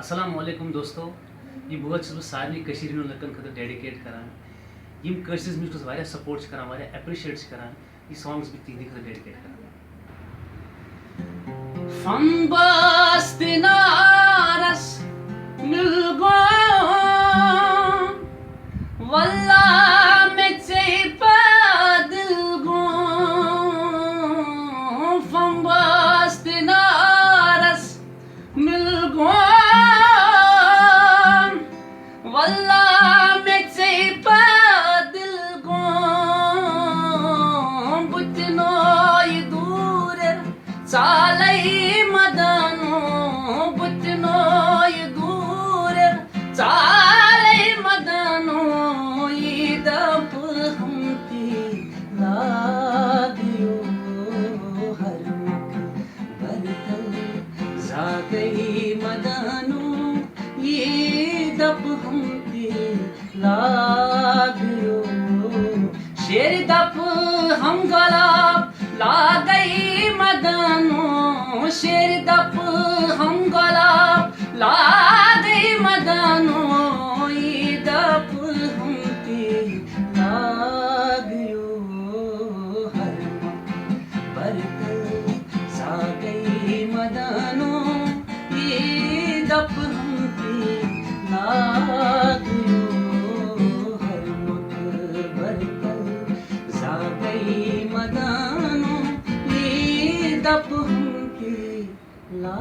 अस्सलाम वालेकुम दोस्तों ये बहुत सारे कशीर लड़कन खतर डेडिकेट करान यम कशिस म्यूजिकस वारिया सपोर्ट करान वारिया एप्रिशिएट करान ये सॉन्ग्स भी तिहंदि खतर डेडिकेट करान फन बस्तिनारस मिलगो वल्ला में दिल गो फन बस्तिनारस मिलगो वल्ला में दिल गो बुतनो ये दूर चालै मदनो बुतनो ये दूर चालै मदनो ये दप हमती लागियो हरमुख बरतल जागई मदनो ये दप हमती लागियो शेर दप हम गलाब लागई मदनो शेर दप हम गलाब लागई मदनो ये दप हमती लागियो हरमुख बरतल जागई मदनो ये दप हमती लागियो हरमुख बरतल जागई मदनो ये दप हमती ला